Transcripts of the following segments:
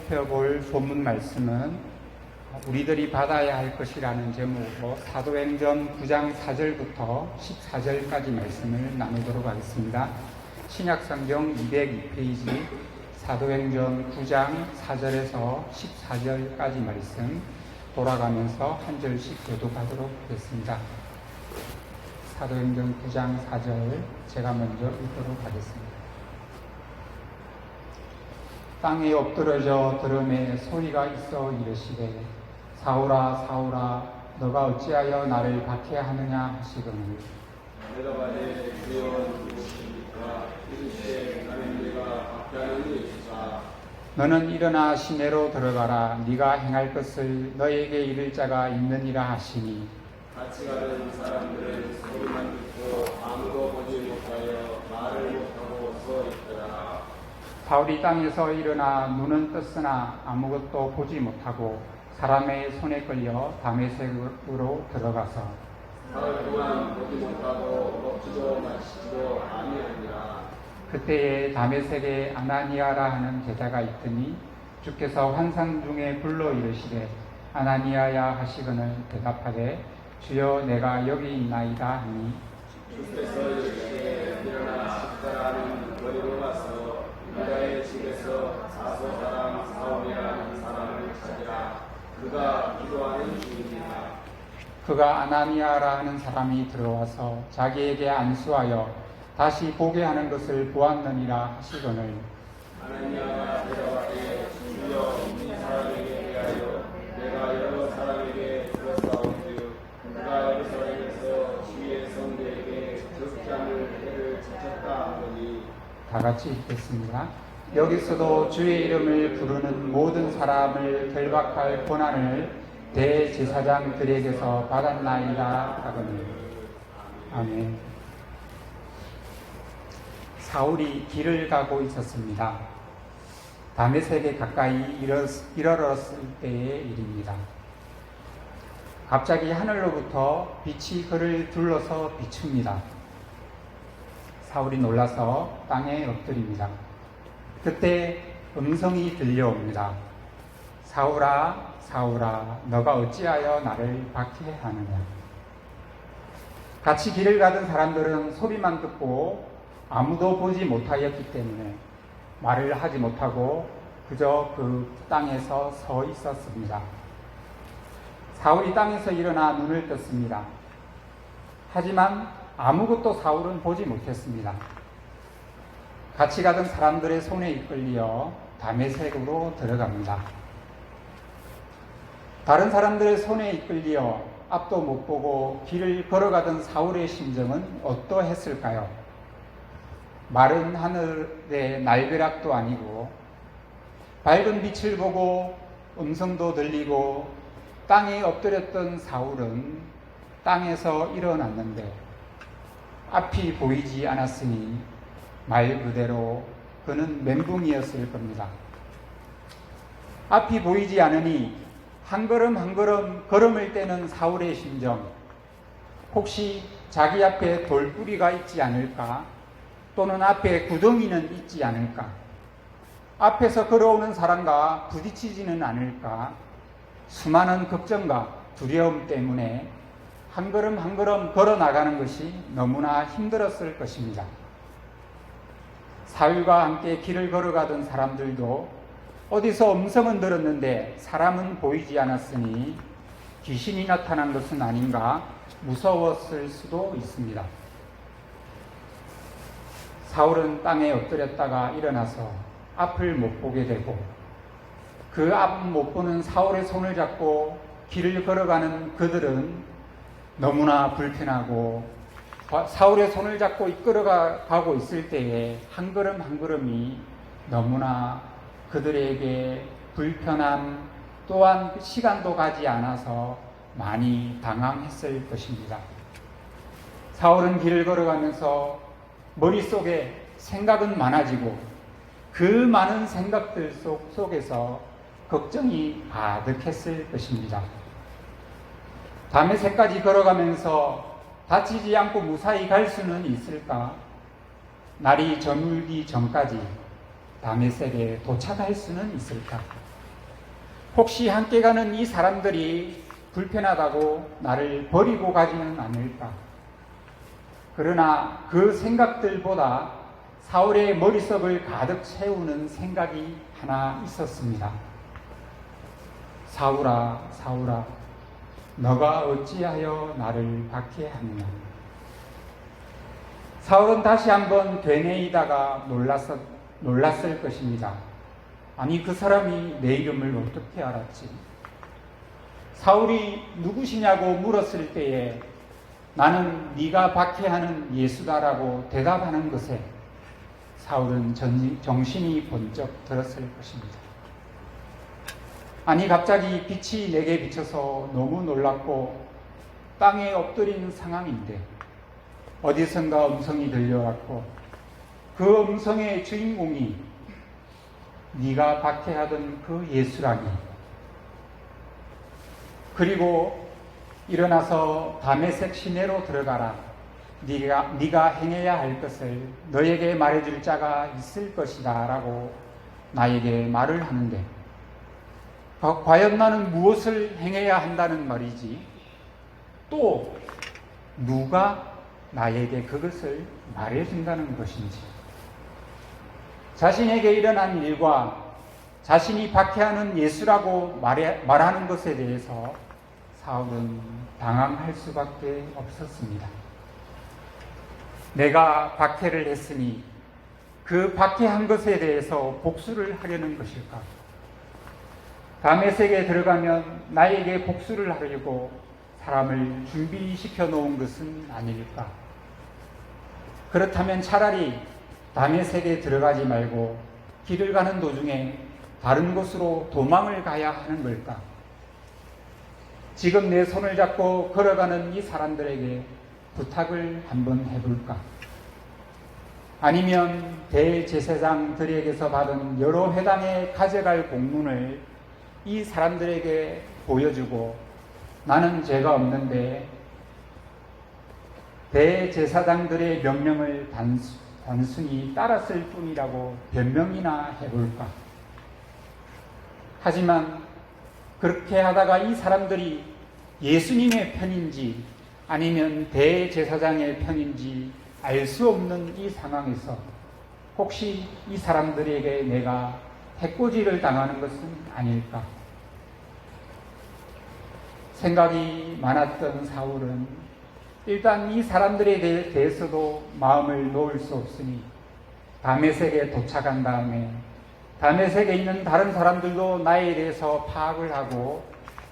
살펴볼 본문 말씀은 우리들이 받아야 할 것이라는 제목으로 사도행전 9장 4절부터 14절까지 말씀을 나누도록 하겠습니다. 신약성경 202페이지 사도행전 9장 4절에서 14절까지 말씀 돌아가면서 한 절씩 교독하도록 하겠습니다. 사도행전 9장 4절 제가 먼저 읽도록 하겠습니다. 땅에 엎드러져 들음에 소리가 있어 이르시되 사울아 사울아 너가 어찌하여 나를 박해하느냐 하시거늘 내가 만일 주여 누구시니까 이르시되 나는 네가 박해하는 이시라. 너는 일어나 시내로 들어가라 네가 행할 것을 너에게 이를 자가 있느니라 하시니 같이 가는 사람들은 소리만 듣고 아무도 보지 못하여 말을 못하고 서 있더라. 바울이 땅에서 일어나 눈은 떴으나 아무것도 보지 못하고 사람의 손에 끌려 다메섹으로 들어가서 사흘 동안 보지 못하고 먹지도 마시지도 아니하니라. 그때에 다메섹에 아나니아라 하는 제자가 있더니 주께서 환상 중에 불러 이르시되 아나니아야 하시거늘 대답하되 주여 내가 여기 있나이다 하니 주께서 이르시되 일어나 십자가는 거리로 가서 유다의 집에서 사소 사람 사울이라는 사람을 찾으라. 그가 기도하는 중이니라. 그가 아나니아라 하는 사람이 들어와서 자기에게 안수하여 다시 보게 하는 것을 보았느니라 하시거늘 아나니아가 대답하되 주여 이 사람에게 대하여 내가 여러 사람에게 들었사온즉 그가 예루살렘에서 주의 성도에게 적장을 해를 지켰다 하더니. 다 같이 읽겠습니다. 여기서도 주의 이름을 부르는 모든 사람을 결박할 권한을 대제사장들에게서 받았나이다 하거늘 아멘. 사울이 길을 가고 있었습니다. 다메섹에 가까이 이르렀을 때의 일입니다. 갑자기 하늘로부터 빛이 그를 둘러서 비춥니다. 사울이 놀라서 땅에 엎드립니다. 그때 음성이 들려옵니다. 사울아 사울아 너가 어찌하여 나를 박해하느냐. 같이 길을 가던 사람들은 소리만 듣고 아무도 보지 못하였기 때문에 말을 하지 못하고 그저 그 땅에서 서 있었습니다. 사울이 땅에서 일어나 눈을 떴습니다. 하지만 아무것도 사울은 보지 못했습니다. 같이 가던 사람들의 손에 이끌려 다메섹으로 들어갑니다. 다른 사람들의 손에 이끌려 앞도 못 보고 길을 걸어가던 사울의 심정은 어떠했을까요? 마른 하늘의 날벼락도 아니고 밝은 빛을 보고 음성도 들리고 땅에 엎드렸던 사울은 땅에서 일어났는데 앞이 보이지 않았으니 말 그대로 그는 멘붕이었을 겁니다. 앞이 보이지 않으니 한 걸음 한 걸음 걸음을 떼는 사울의 심정, 혹시 자기 앞에 돌뿌리가 있지 않을까? 또는 앞에 구덩이는 있지 않을까? 앞에서 걸어오는 사람과 부딪히지는 않을까? 수많은 걱정과 두려움 때문에 한 걸음 한 걸음 걸어 나가는 것이 너무나 힘들었을 것입니다. 사울과 함께 길을 걸어가던 사람들도 어디서 음성은 들었는데 사람은 보이지 않았으니 귀신이 나타난 것은 아닌가 무서웠을 수도 있습니다. 사울은 땅에 엎드렸다가 일어나서 앞을 못 보게 되고 그 앞 못 보는 사울의 손을 잡고 길을 걸어가는 그들은 너무나 불편하고 사울의 손을 잡고 이끌어가고 있을 때에 한 걸음 한 걸음이 너무나 그들에게 불편함 또한 시간도 가지 않아서 많이 당황했을 것입니다. 사울은 길을 걸어가면서 머릿속에 생각은 많아지고 그 많은 생각들 속에서 걱정이 가득했을 것입니다. 다메섹까지 걸어가면서 다치지 않고 무사히 갈 수는 있을까? 날이 저물기 전까지 다메섹에 도착할 수는 있을까? 혹시 함께 가는 이 사람들이 불편하다고 나를 버리고 가지는 않을까? 그러나 그 생각들보다 사울의 머릿속을 가득 채우는 생각이 하나 있었습니다. 사울아, 사울아, 너가 어찌하여 나를 박해하느냐? 사울은 다시 한번 되뇌이다가 놀랐을 것입니다. 아니, 그 사람이 내 이름을 어떻게 알았지? 사울이 누구시냐고 물었을 때에 나는 네가 박해하는 예수다라고 대답하는 것에 사울은 정신이 번쩍 들었을 것입니다. 아니, 갑자기 빛이 내게 비쳐서 너무 놀랐고 땅에 엎드린 상황인데 어디선가 음성이 들려왔고 그 음성의 주인공이 네가 박해하던 그 예수라니. 그리고 일어나서 다메섹 시내로 들어가라. 네가 행해야 할 것을 너에게 말해줄 자가 있을 것이다 라고 나에게 말을 하는데 과연 나는 무엇을 행해야 한다는 말이지? 또 누가 나에게 그것을 말해준다는 것인지? 자신에게 일어난 일과 자신이 박해하는 예수라고 말하는 것에 대해서 사울은 당황할 수밖에 없었습니다. 내가 박해를 했으니 그 박해한 것에 대해서 복수를 하려는 것일까? 다메섹에 들어가면 나에게 복수를 하려고 사람을 준비시켜 놓은 것은 아닐까? 그렇다면 차라리 다메섹에 들어가지 말고 길을 가는 도중에 다른 곳으로 도망을 가야 하는 걸까? 지금 내 손을 잡고 걸어가는 이 사람들에게 부탁을 한번 해볼까? 아니면 대제사장들에게서 받은 여러 회당에 가져갈 공문을 이 사람들에게 보여주고 나는 죄가 없는데 대제사장들의 명령을 단순히 따랐을 뿐이라고 변명이나 해볼까? 하지만 그렇게 하다가 이 사람들이 예수님의 편인지 아니면 대제사장의 편인지 알 수 없는 이 상황에서 혹시 이 사람들에게 내가 해코지를 당하는 것은 아닐까? 생각이 많았던 사울은 일단 이 사람들에 대해서도 마음을 놓을 수 없으니 다메섹에 도착한 다음에 다메섹에 있는 다른 사람들도 나에 대해서 파악을 하고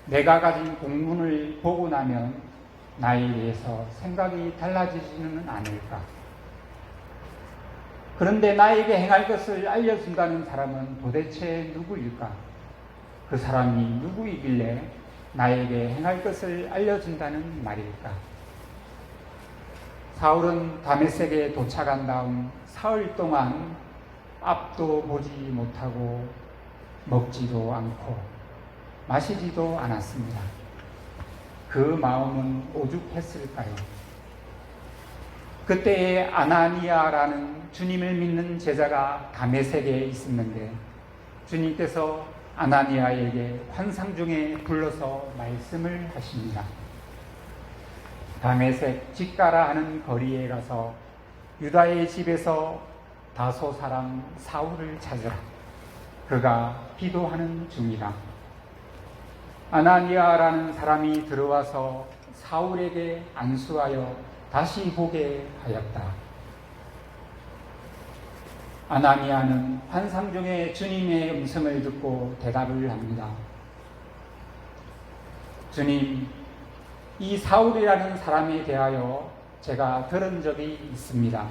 내가 가진 공문을 보고 나면 나에 대해서 생각이 달라지지는 않을까? 그런데 나에게 행할 것을 알려준다는 사람은 도대체 누구일까? 그 사람이 누구이길래 나에게 행할 것을 알려준다는 말일까? 사울은 다메섹에 도착한 다음 사흘 동안 앞도 보지 못하고 먹지도 않고 마시지도 않았습니다. 그 마음은 오죽했을까요? 그때에 아나니아라는 주님을 믿는 제자가 다메섹에 있었는데 주님께서 아나니아에게 환상 중에 불러서 말씀을 하십니다. 다메섹 직가라 하는 거리에 가서 유다의 집에서 다소 사람 사울을 찾으라. 그가 기도하는 중이라. 아나니아라는 사람이 들어와서 사울에게 안수하여 다시 보게 하였다. 아나니아는 환상 중에 주님의 음성을 듣고 대답을 합니다. 주님, 이 사울이라는 사람에 대하여 제가 들은 적이 있습니다.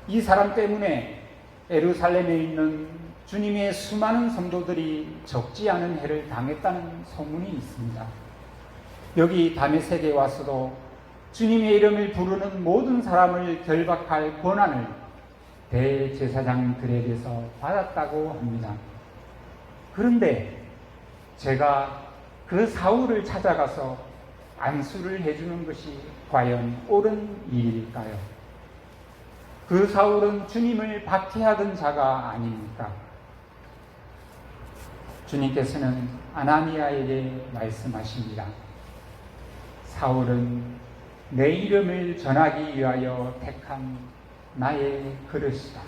이 사람 때문에 예루살렘에 있는 주님의 수많은 성도들이 적지 않은 해를 당했다는 소문이 있습니다. 여기 다메섹에 와서도 주님의 이름을 부르는 모든 사람을 결박할 권한을 대제사장들에게서 받았다고 합니다. 그런데 제가 그 사울을 찾아가서 안수를 해주는 것이 과연 옳은 일일까요? 그 사울은 주님을 박해하던 자가 아닙니까? 주님께서는 아나니아에게 말씀하십니다. 사울은 내 이름을 전하기 위하여 택한 나의 그릇이다.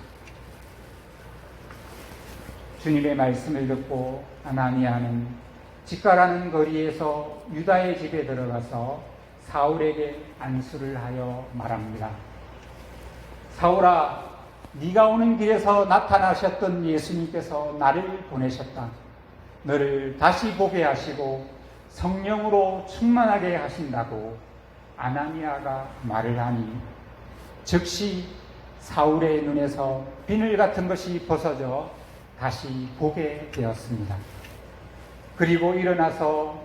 주님의 말씀을 듣고 아나니아는 직가라는 거리에서 유다의 집에 들어가서 사울에게 안수를 하여 말합니다. 사울아, 네가 오는 길에서 나타나셨던 예수님께서 나를 보내셨다. 너를 다시 보게 하시고 성령으로 충만하게 하신다고 아나니아가 말을 하니 즉시 사울의 눈에서 비늘 같은 것이 벗어져 다시 보게 되었습니다. 그리고 일어나서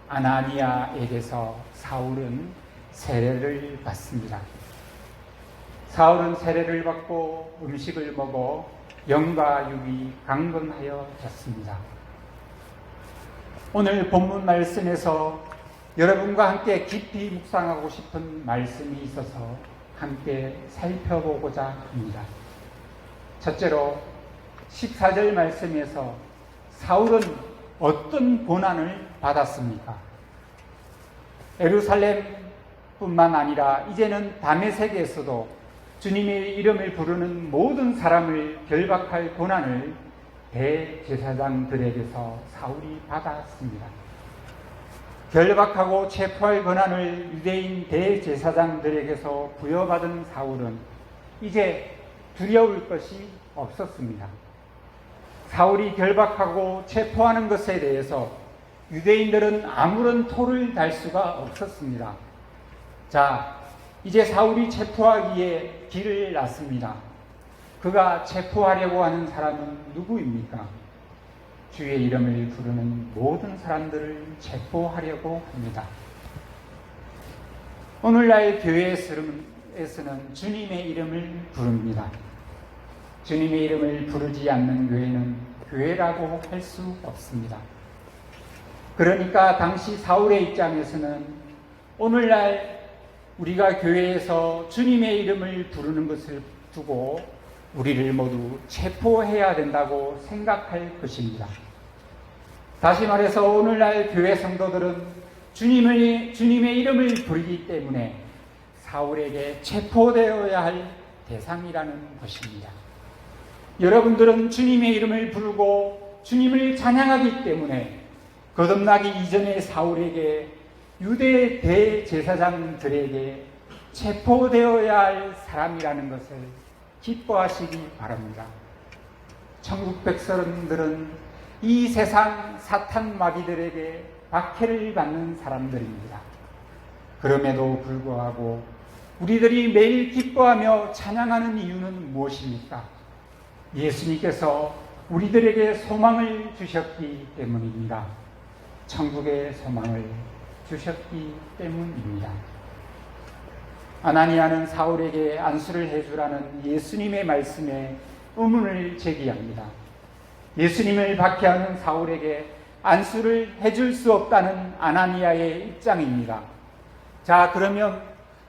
아나니아에게서 사울은 세례를 받습니다. 사울은 세례를 받고 음식을 먹어 영과 육이 강건하여졌습니다. 오늘 본문 말씀에서 여러분과 함께 깊이 묵상하고 싶은 말씀이 있어서 함께 살펴보고자 합니다. 첫째로 14절 말씀에서 사울은 어떤 고난을 받았습니까? 예루살렘뿐만 아니라 이제는 다메섹에서도 주님의 이름을 부르는 모든 사람을 결박할 고난을 대제사장들에게서 사울이 받았습니다. 결박하고 체포할 권한을 유대인 대제사장들에게서 부여받은 사울은 이제 두려울 것이 없었습니다. 사울이 결박하고 체포하는 것에 대해서 유대인들은 아무런 토를 달 수가 없었습니다. 자, 이제 사울이 체포하기에 길을 놨습니다. 그가 체포하려고 하는 사람은 누구입니까? 주의 이름을 부르는 모든 사람들을 체포하려고 합니다. 오늘날 교회에서는 주님의 이름을 부릅니다. 주님의 이름을 부르지 않는 교회는 교회라고 할 수 없습니다. 그러니까 당시 사울의 입장에서는 오늘날 우리가 교회에서 주님의 이름을 부르는 것을 두고 우리를 모두 체포해야 된다고 생각할 것입니다. 다시 말해서 오늘날 교회 성도들은 주님의 이름을 부르기 때문에 사울에게 체포되어야 할 대상이라는 것입니다. 여러분들은 주님의 이름을 부르고 주님을 찬양하기 때문에 거듭나기 이전의 사울에게 유대 대제사장들에게 체포되어야 할 사람이라는 것을 기뻐하시기 바랍니다. 천국 백성들은 이 세상 사탄 마귀들에게 박해를 받는 사람들입니다. 그럼에도 불구하고 우리들이 매일 기뻐하며 찬양하는 이유는 무엇입니까? 예수님께서 우리들에게 소망을 주셨기 때문입니다. 천국의 소망을 주셨기 때문입니다. 아나니아는 사울에게 안수를 해주라는 예수님의 말씀에 의문을 제기합니다. 예수님을 박해하는 사울에게 안수를 해줄 수 없다는 아나니아의 입장입니다. 자, 그러면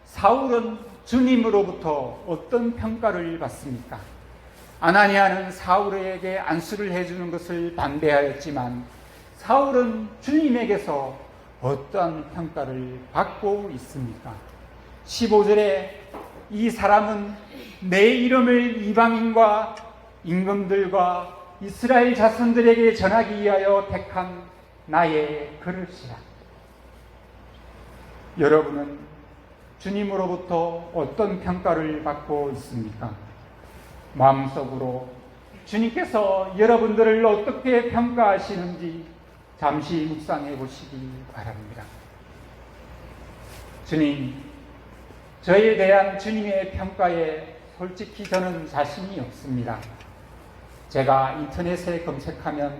사울은 주님으로부터 어떤 평가를 받습니까? 아나니아는 사울에게 안수를 해주는 것을 반대하였지만 사울은 주님에게서 어떤 평가를 받고 있습니까? 15절에 이 사람은 내 이름을 이방인과 임금들과 이스라엘 자손들에게 전하기 위하여 택한 나의 그릇이라. 여러분은 주님으로부터 어떤 평가를 받고 있습니까? 마음속으로 주님께서 여러분들을 어떻게 평가하시는지 잠시 묵상해 보시기 바랍니다. 주님, 저에 대한 주님의 평가에 솔직히 저는 자신이 없습니다. 제가 인터넷에 검색하면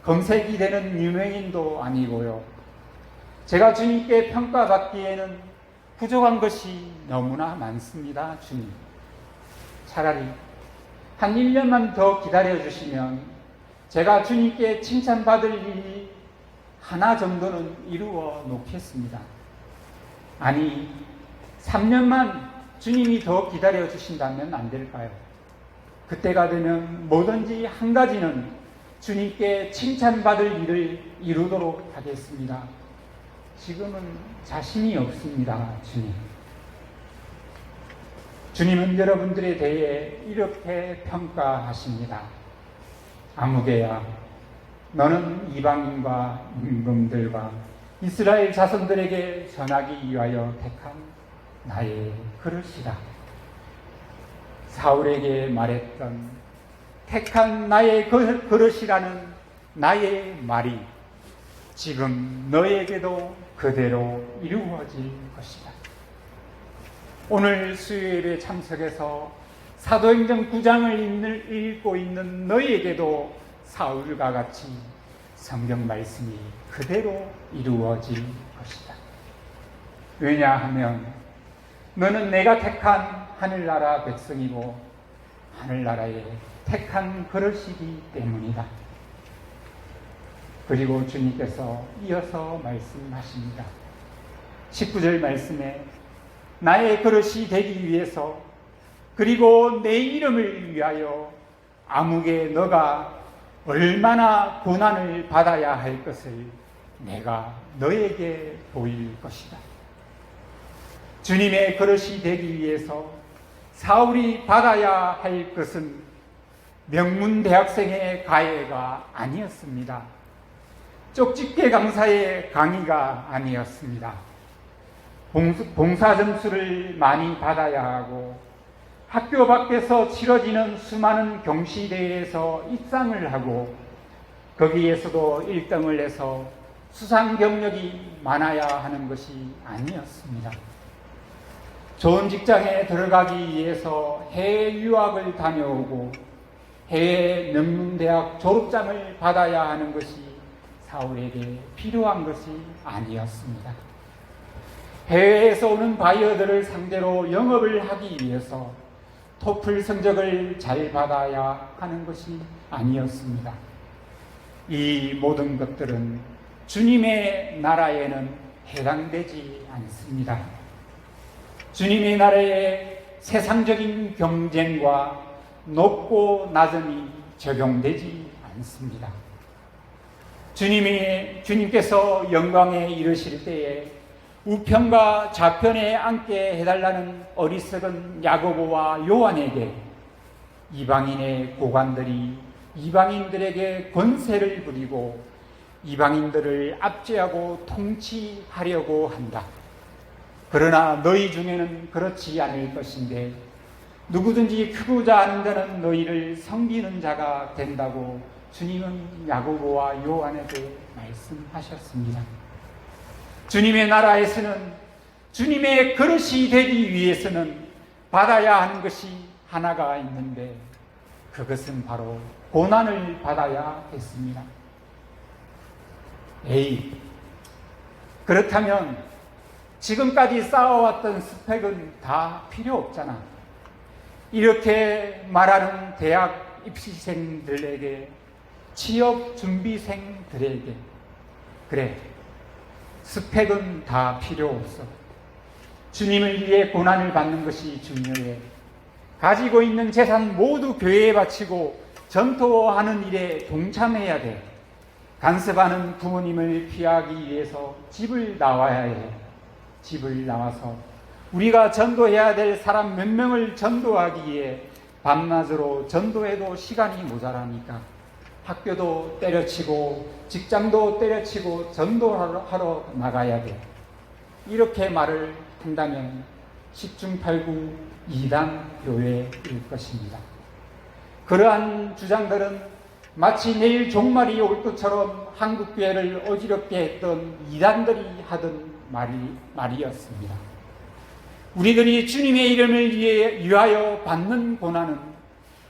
검색이 되는 유명인도 아니고요. 제가 주님께 평가받기에는 부족한 것이 너무나 많습니다. 주님, 차라리 한 1년만 더 기다려주시면 제가 주님께 칭찬받을 일이 하나 정도는 이루어 놓겠습니다. 아니, 3년만 주님이 더 기다려주신다면 안 될까요? 그때가 되면 뭐든지 한 가지는 주님께 칭찬받을 일을 이루도록 하겠습니다. 지금은 자신이 없습니다, 주님. 주님은 여러분들에 대해 이렇게 평가하십니다. 아무개야, 너는 이방인과 임금들과 이스라엘 자손들에게 전하기 위하여 택한 나의 그릇이다. 사울에게 말했던 택한 나의 그릇이라는 나의 말이 지금 너에게도 그대로 이루어질 것이다. 오늘 수요일에 참석해서 사도행전 9장을 읽고 있는 너에게도 사울과 같이 성경 말씀이 그대로 이루어질 것이다. 왜냐하면 너는 내가 택한 하늘나라 백성이고 하늘나라의 택한 그릇이기 때문이다. 그리고 주님께서 이어서 말씀하십니다. 19절 말씀에 나의 그릇이 되기 위해서 그리고 내 이름을 위하여 아무개 너가 얼마나 고난을 받아야 할 것을 내가 너에게 보일 것이다. 주님의 그릇이 되기 위해서 사울이 받아야 할 것은 명문대학생의 가해가 아니었습니다. 쪽집게 강사의 강의가 아니었습니다. 봉사 점수를 많이 받아야 하고 학교 밖에서 치러지는 수많은 경시대회에서 입상을 하고 거기에서도 1등을 해서 수상 경력이 많아야 하는 것이 아니었습니다. 좋은 직장에 들어가기 위해서 해외 유학을 다녀오고 해외 명문대학 졸업장을 받아야 하는 것이 사울에게 필요한 것이 아니었습니다. 해외에서 오는 바이어들을 상대로 영업을 하기 위해서 토플 성적을 잘 받아야 하는 것이 아니었습니다. 이 모든 것들은 주님의 나라에는 해당되지 않습니다. 주님의 나라에 세상적인 경쟁과 높고 낮음이 적용되지 않습니다. 주님께서 영광에 이르실 때에 우편과 좌편에 앉게 해달라는 어리석은 야고보와 요한에게 이방인의 고관들이 이방인들에게 권세를 부리고 이방인들을 압제하고 통치하려고 한다. 그러나 너희 중에는 그렇지 않을 것인데 누구든지 크고자 하는 자는 너희를 섬기는 자가 된다고 주님은 야고보와 요한에게 말씀하셨습니다. 주님의 나라에서는 주님의 그릇이 되기 위해서는 받아야 하는 것이 하나가 있는데 그것은 바로 고난을 받아야 했습니다. 그렇다면 지금까지 쌓아왔던 스펙은 다 필요 없잖아. 이렇게 말하는 대학 입시생들에게 취업 준비생들에게 그래 스펙은 다 필요 없어. 주님을 위해 고난을 받는 것이 중요해. 가지고 있는 재산 모두 교회에 바치고 전도하는 일에 동참해야 돼. 간섭하는 부모님을 피하기 위해서 집을 나와야 해. 집을 나와서 우리가 전도해야 될 사람 몇 명을 전도하기에 밤낮으로 전도해도 시간이 모자라니까 학교도 때려치고 직장도 때려치고 전도하러 나가야 돼. 이렇게 말을 한다면 10중 8구 이단 교회일 것입니다. 그러한 주장들은 마치 내일 종말이 올 것처럼 한국교회를 어지럽게 했던 이단들이 하던 말이었습니다. 우리들이 주님의 이름을 위하여 받는 고난은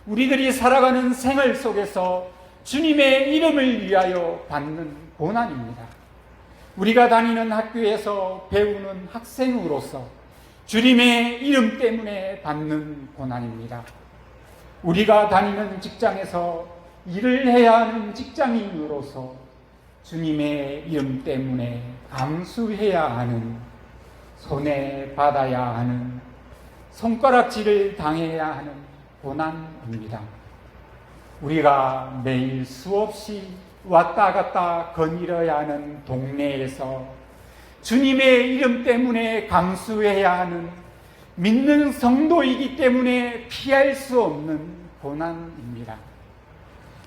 우리들이 살아가는 생활 속에서 주님의 이름을 위하여 받는 고난입니다. 우리가 다니는 학교에서 배우는 학생으로서 주님의 이름 때문에 받는 고난입니다. 우리가 다니는 직장에서 일을 해야 하는 직장인으로서 주님의 이름 때문에 감수해야 하는, 손해받아야 하는, 손가락질을 당해야 하는 고난입니다. 우리가 매일 수없이 왔다 갔다 거닐어야 하는 동네에서 주님의 이름 때문에 감수해야 하는 믿는 성도이기 때문에 피할 수 없는 고난입니다.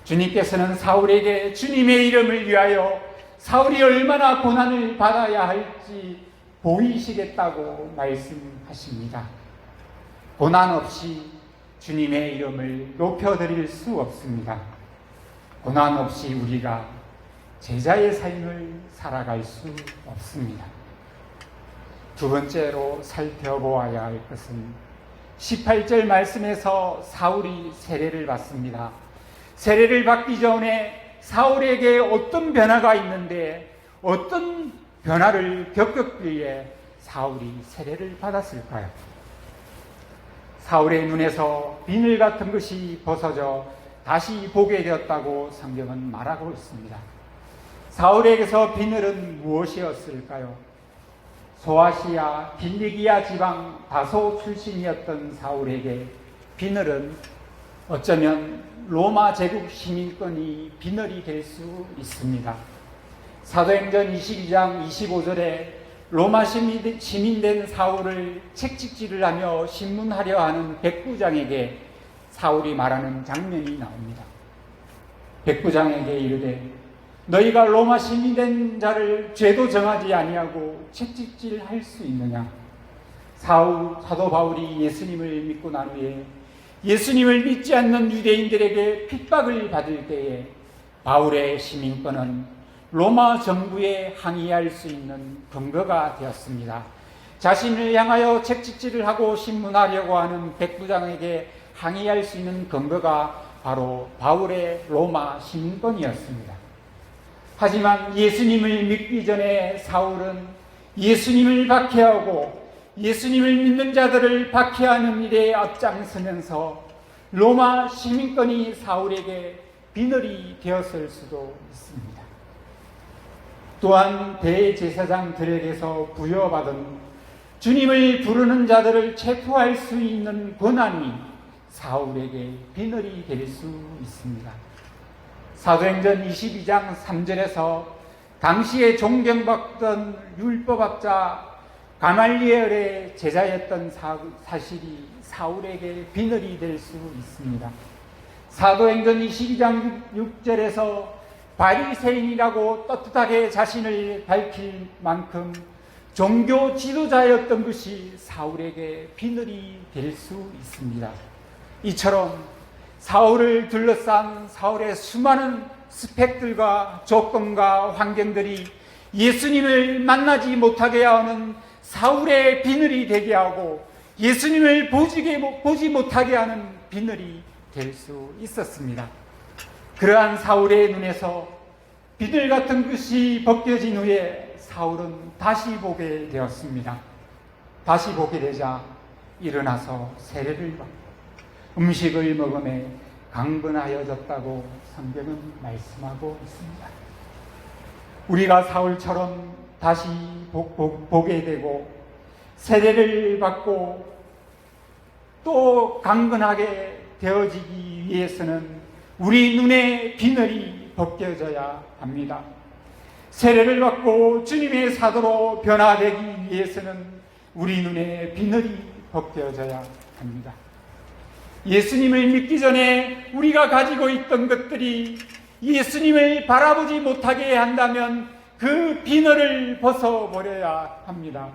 주님께서는 사울에게 주님의 이름을 위하여 사울이 얼마나 고난을 받아야 할지 보이시겠다고 말씀하십니다. 고난 없이 주님의 이름을 높여드릴 수 없습니다. 고난 없이 우리가 제자의 삶을 살아갈 수 없습니다. 두 번째로 살펴보아야 할 것은 18절 말씀에서 사울이 세례를 받습니다. 세례를 받기 전에 사울에게 어떤 변화가 있는데 어떤 변화를 겪었기에 사울이 세례를 받았을까요? 사울의 눈에서 비늘 같은 것이 벗어져 다시 보게 되었다고 성경은 말하고 있습니다. 사울에게서 비늘은 무엇이었을까요? 소아시아 빌리기아 지방 다소 출신이었던 사울에게 비늘은 어쩌면 로마 제국 시민권이 비늘이 될 수 있습니다. 사도행전 22장 25절에 로마 시민된 사울을 책찍질을 하며 신문하려 하는 백부장에게 사울이 말하는 장면이 나옵니다. 백부장에게 이르되 너희가 로마 시민된 자를 죄도 정하지 아니하고 책찍질할 수 있느냐? 사도 바울이 예수님을 믿고 난 후에 예수님을 믿지 않는 유대인들에게 핍박을 받을 때에 바울의 시민권은 로마 정부에 항의할 수 있는 근거가 되었습니다. 자신을 향하여 책찍질을 하고 신문하려고 하는 백부장에게 항의할 수 있는 근거가 바로 바울의 로마 시민권이었습니다. 하지만 예수님을 믿기 전에 사울은 예수님을 박해하고 예수님을 믿는 자들을 박해하는 일에 앞장서면서 로마 시민권이 사울에게 비늘이 되었을 수도 있습니다. 또한 대제사장들에게서 부여받은 주님을 부르는 자들을 체포할 수 있는 권한이 사울에게 비늘이 될 수 있습니다. 사도행전 22장 3절에서 당시에 존경받던 율법학자 가말리엘의 제자였던 사실이 사울에게 비늘이 될 수 있습니다. 사도행전 22장 6절에서 바리새인이라고 떳떳하게 자신을 밝힐 만큼 종교 지도자였던 것이 사울에게 비늘이 될 수 있습니다. 이처럼 사울을 둘러싼 사울의 수많은 스펙들과 조건과 환경들이 예수님을 만나지 못하게 하는 사울의 비늘이 되게 하고 예수님을 보지 못하게 하는 비늘이 될 수 있었습니다. 그러한 사울의 눈에서 비늘 같은 것이 벗겨진 후에 사울은 다시 보게 되었습니다. 다시 보게 되자 일어나서 세례를 받고 음식을 먹음에 강건하여졌다고 성경은 말씀하고 있습니다. 우리가 사울처럼 다시 보게 되고 세례를 받고 또 강건하게 되어지기 위해서는 우리 눈에 비늘이 벗겨져야 합니다. 세례를 받고 주님의 사도로 변화되기 위해서는 우리 눈에 비늘이 벗겨져야 합니다. 예수님을 믿기 전에 우리가 가지고 있던 것들이 예수님을 바라보지 못하게 한다면 그 비늘을 벗어버려야 합니다.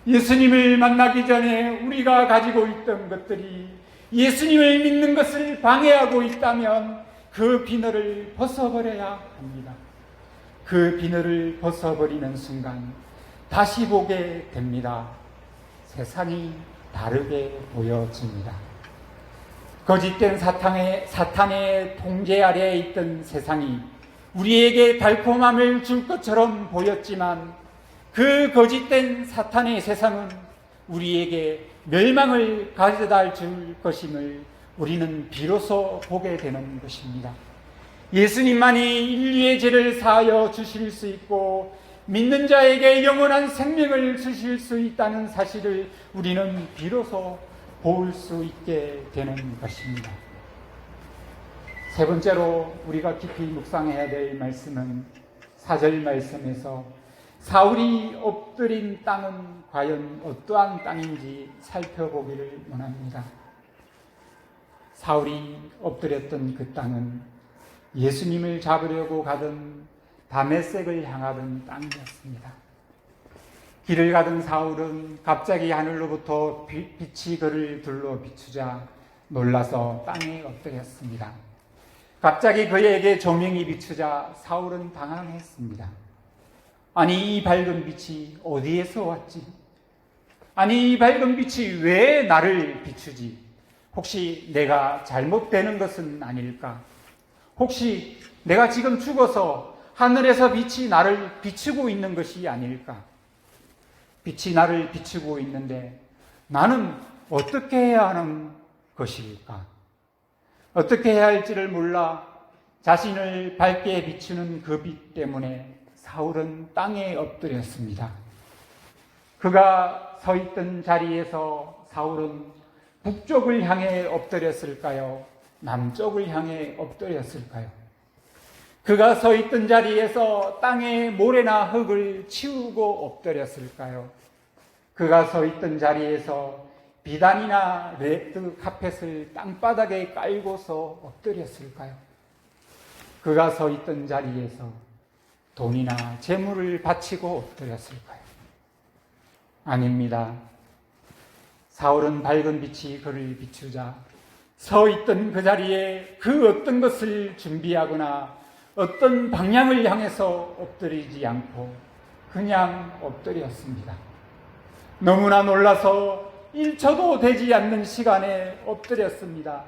예수님을 만나기 전에 우리가 가지고 있던 것들이 예수님을 믿는 것을 방해하고 있다면 그 비늘을 벗어버려야 합니다. 그 비늘을 벗어버리는 순간 다시 보게 됩니다. 세상이 다르게 보여집니다. 거짓된 사탄의 통제 아래에 있던 세상이 우리에게 달콤함을 줄 것처럼 보였지만 그 거짓된 사탄의 세상은 우리에게 멸망을 가져다 줄 것임을 우리는 비로소 보게 되는 것입니다. 예수님만이 인류의 죄를 사하여 주실 수 있고 믿는 자에게 영원한 생명을 주실 수 있다는 사실을 우리는 비로소 볼 수 있게 되는 것입니다. 세 번째로 우리가 깊이 묵상해야 될 말씀은 4절 말씀에서 사울이 엎드린 땅은 과연 어떠한 땅인지 살펴보기를 원합니다. 사울이 엎드렸던 그 땅은 예수님을 잡으려고 가던 다메섹을 향하던 땅이었습니다. 길을 가던 사울은 갑자기 하늘로부터 빛이 그를 둘러 비추자 놀라서 땅에 엎드렸습니다. 갑자기 그에게 조명이 비추자 사울은 당황했습니다. 아니, 이 밝은 빛이 어디에서 왔지? 아니, 이 밝은 빛이 왜 나를 비추지? 혹시 내가 잘못되는 것은 아닐까? 혹시 내가 지금 죽어서 하늘에서 빛이 나를 비추고 있는 것이 아닐까? 빛이 나를 비추고 있는데 나는 어떻게 해야 하는 것일까? 어떻게 해야 할지를 몰라 자신을 밝게 비추는 그 빛 때문에 사울은 땅에 엎드렸습니다. 그가 서 있던 자리에서 사울은 북쪽을 향해 엎드렸을까요? 남쪽을 향해 엎드렸을까요? 그가 서 있던 자리에서 땅에 모래나 흙을 치우고 엎드렸을까요? 그가 서 있던 자리에서 비단이나 레드 카펫을 땅바닥에 깔고서 엎드렸을까요? 그가 서 있던 자리에서 돈이나 재물을 바치고 엎드렸을까요? 아닙니다. 사울은 밝은 빛이 그를 비추자 서 있던 그 자리에 그 어떤 것을 준비하거나 어떤 방향을 향해서 엎드리지 않고 그냥 엎드렸습니다. 너무나 놀라서 1초도 되지 않는 시간에 엎드렸습니다.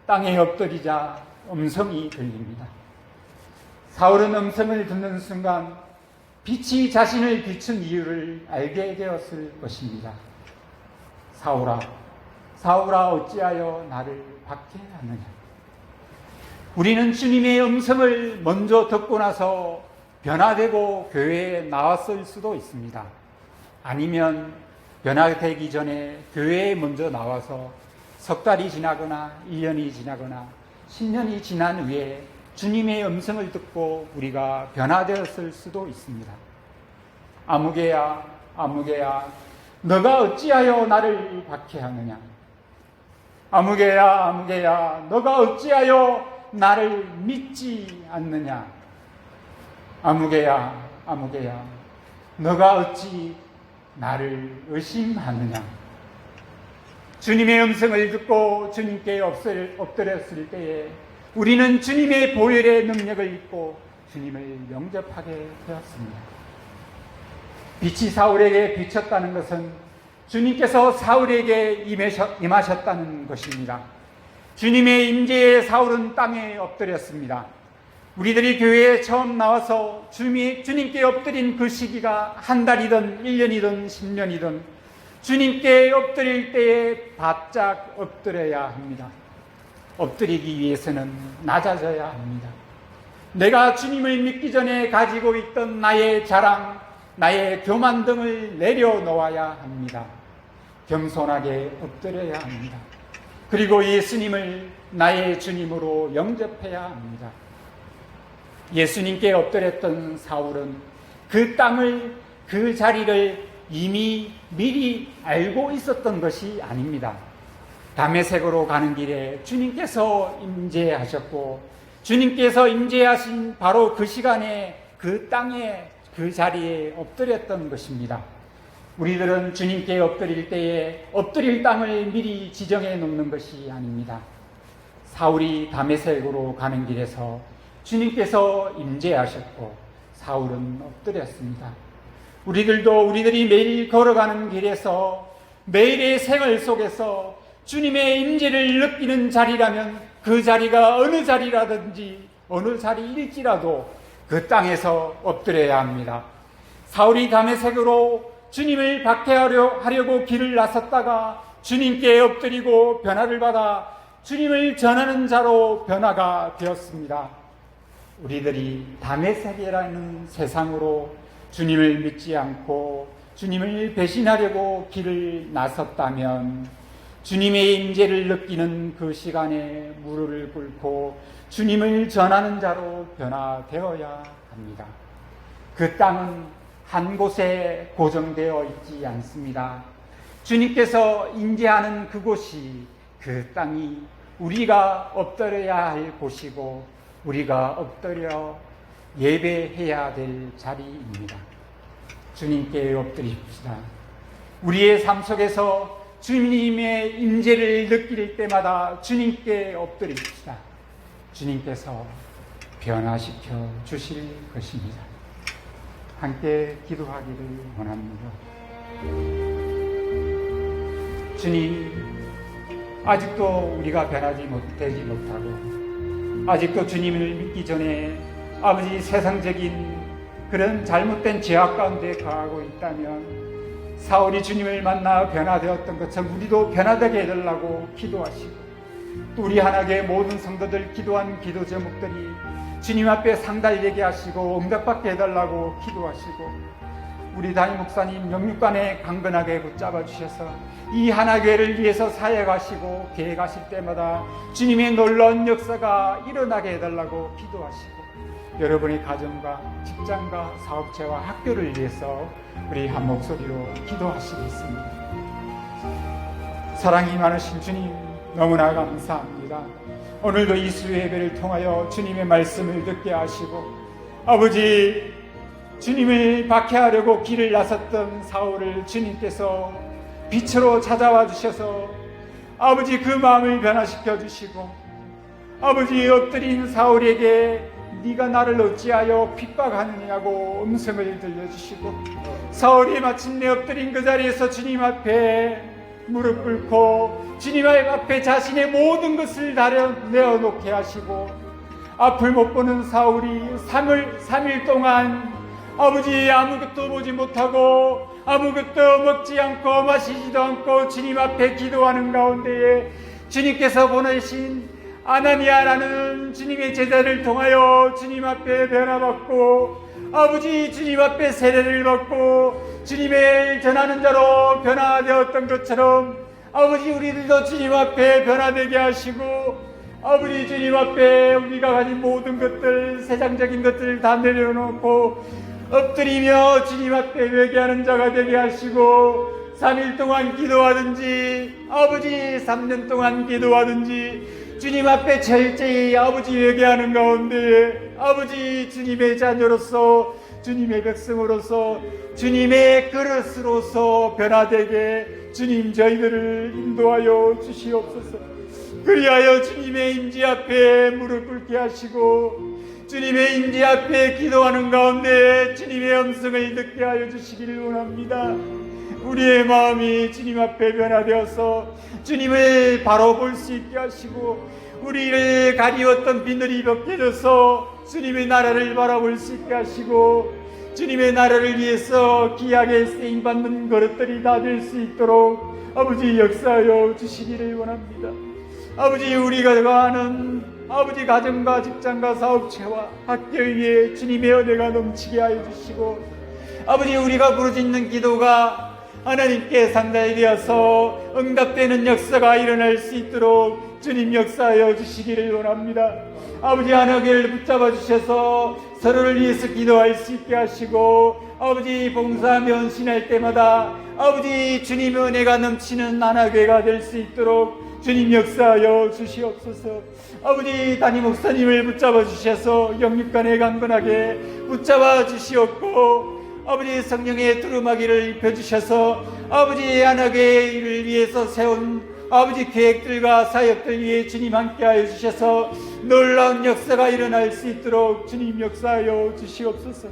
땅에 엎드리자 음성이 들립니다. 사울은 음성을 듣는 순간 빛이 자신을 비춘 이유를 알게 되었을 것입니다. 사울아, 사울아, 어찌하여 나를 박해하느냐? 우리는 주님의 음성을 먼저 듣고 나서 변화되고 교회에 나왔을 수도 있습니다. 아니면 변화되기 전에 교회에 먼저 나와서 석 달이 지나거나 1년이 지나거나 10년이 지난 후에 주님의 음성을 듣고 우리가 변화되었을 수도 있습니다. 아무개야, 아무개야, 너가 어찌하여 나를 박해하느냐? 아무개야, 아무개야, 너가 어찌하여 나를 믿지 않느냐? 아무개야, 아무개야, 너가 어찌 나를 의심하느냐? 주님의 음성을 듣고 주님께 엎드렸을 때에 우리는 주님의 보혈의 능력을 입고 주님을 영접하게 되었습니다. 빛이 사울에게 비쳤다는 것은 주님께서 사울에게 임하셨다는 것입니다. 주님의 임재에 사울은 땅에 엎드렸습니다. 우리들이 교회에 처음 나와서 주님께 엎드린 그 시기가 한 달이든 1년이든 10년이든 주님께 엎드릴 때에 바짝 엎드려야 합니다. 엎드리기 위해서는 낮아져야 합니다. 내가 주님을 믿기 전에 가지고 있던 나의 자랑, 나의 교만 등을 내려놓아야 합니다. 겸손하게 엎드려야 합니다. 그리고 예수님을 나의 주님으로 영접해야 합니다. 예수님께 엎드렸던 사울은 그 땅을, 그 자리를 이미 미리 알고 있었던 것이 아닙니다. 다메섹으로 가는 길에 주님께서 임재하셨고 주님께서 임재하신 바로 그 시간에 그 땅에 그 자리에 엎드렸던 것입니다. 우리들은 주님께 엎드릴 때에 엎드릴 땅을 미리 지정해 놓는 것이 아닙니다. 사울이 다메섹으로 가는 길에서 주님께서 임재하셨고 사울은 엎드렸습니다. 우리들이 매일 걸어가는 길에서 매일의 생활 속에서 주님의 임재를 느끼는 자리라면 그 자리가 어느 자리라든지 어느 자리일지라도 그 땅에서 엎드려야 합니다. 사울이 다메섹으로 주님을 박해하려고 길을 나섰다가 주님께 엎드리고 변화를 받아 주님을 전하는 자로 변화가 되었습니다. 우리들이 다메섹이라는 세상으로 주님을 믿지 않고 주님을 배신하려고 길을 나섰다면 주님의 임재를 느끼는 그 시간에 무릎을 꿇고 주님을 전하는 자로 변화되어야 합니다. 그 땅은 한 곳에 고정되어 있지 않습니다. 주님께서 임재하는 그곳이, 그 땅이 우리가 엎드려야 할 곳이고 우리가 엎드려 예배해야 될 자리입니다. 주님께 엎드립시다. 우리의 삶 속에서 주님의 임재를 느낄 때마다 주님께 엎드립시다. 주님께서 변화시켜 주실 것입니다. 함께 기도하기를 원합니다. 주님, 아직도 우리가 되지 못하고 아직도 주님을 믿기 전에 아버지 세상적인 그런 잘못된 죄악 가운데 거하고 있다면 사울이 주님을 만나 변화되었던 것처럼 우리도 변화되게 해달라고 기도하시고, 또 우리 하나님의 모든 성도들 기도한 기도 제목들이 주님 앞에 상달되게 하시고 응답받게 해달라고 기도하시고, 우리 담임 목사님 영육간에 강건하게 붙잡아 주셔서 이 하나교회를 위해서 사역하시고 계획하실 때마다 주님의 놀라운 역사가 일어나게 해달라고 기도하시고, 여러분의 가정과 직장과 사업체와 학교를 위해서 우리 한 목소리로 기도하시겠습니다. 사랑이 많으신 주님, 너무나 감사합니다. 오늘도 이 수요 예배를 통하여 주님의 말씀을 듣게 하시고, 아버지, 주님을 박해하려고 길을 나섰던 사울을 주님께서 빛으로 찾아와 주셔서 아버지 그 마음을 변화시켜 주시고, 아버지 엎드린 사울에게 네가 나를 어찌하여 핍박하느냐고 음성을 들려주시고, 사울이 마침내 엎드린 그 자리에서 주님 앞에 무릎 꿇고 주님 앞에 자신의 모든 것을 다 내어놓게 하시고, 앞을 못 보는 사울이 3일 동안 아버지 아무것도 보지 못하고 아무것도 먹지 않고 마시지도 않고 주님 앞에 기도하는 가운데에 주님께서 보내신 아나니아라는 주님의 제자를 통하여 주님 앞에 변화받고, 아버지 주님 앞에 세례를 받고 주님을 전하는 자로 변화되었던 것처럼 아버지 우리들도 주님 앞에 변화되게 하시고, 아버지 주님 앞에 우리가 가진 모든 것들, 세상적인 것들을 다 내려놓고 엎드리며 주님 앞에 회개하는 자가 되게 하시고, 3일 동안 기도하든지 아버지 3년 동안 기도하든지 주님 앞에 철저히 아버지 회개하는 가운데 아버지 주님의 자녀로서 주님의 백성으로서 주님의 그릇으로서 변화되게 주님 저희들을 인도하여 주시옵소서. 그리하여 주님의 임재 앞에 무릎 꿇게 하시고 주님의 임재 앞에 기도하는 가운데 주님의 음성을 듣게 하여 주시기를 원합니다. 우리의 마음이 주님 앞에 변화되어서 주님을 바로 볼 수 있게 하시고, 우리를 가리웠던 비늘이 벗겨져서 주님의 나라를 바라볼 수 있게 하시고, 주님의 나라를 위해서 귀하게 쓰임받는 그릇들이 다 될 수 있도록 아버지 역사하여 주시기를 원합니다. 아버지 우리가 가는 아버지 가정과 직장과 사업체와 학교 위에 주님의 은혜가 넘치게 하여 주시고, 아버지 우리가 부르짖는 기도가 하나님께 상달되어서 응답되는 역사가 일어날 수 있도록 주님 역사하여 주시기를 원합니다. 아버지 하나님을 붙잡아 주셔서 서로를 위해서 기도할 수 있게 하시고, 아버지 봉사하며 헌신할 때마다 아버지 주님의 은혜가 넘치는 하나교회가 될 수 있도록 주님 역사하여 주시옵소서. 아버지 담임 목사님을 붙잡아 주셔서 영육간에 강건하게 붙잡아 주시옵고, 아버지 성령의 두루마기를 입혀주셔서 아버지 하나교회의 일을 위해서 세운 아버지 계획들과 사역들 위해 주님 함께하여 주셔서 놀라운 역사가 일어날 수 있도록 주님 역사하여 주시옵소서.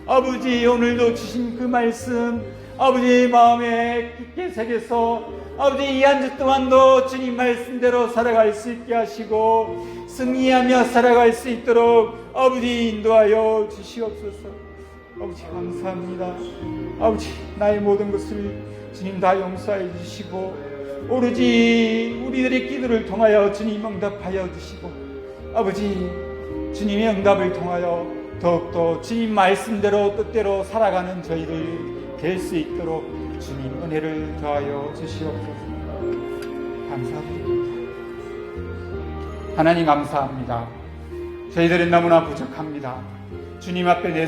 아버지 오늘도 주신 그 말씀 아버지 마음에 깊게 새겨서 아버지 이 한 주 동안도 주님 말씀대로 살아갈 수 있게 하시고 승리하며 살아갈 수 있도록 아버지 인도하여 주시옵소서. 아버지 감사합니다. 아버지 나의 모든 것을 주님 다 용서해 주시고 오로지 우리들의 기도를 통하여 주님 응답하여 주시고, 아버지 주님의 응답을 통하여 더욱더 주님 말씀대로 뜻대로 살아가는 저희들 될 수 있도록 주님 은혜를 더하여 주시옵소서. 감사드립니다. 하나님 감사합니다. 저희들은 너무나 부족합니다. 주님 앞에 내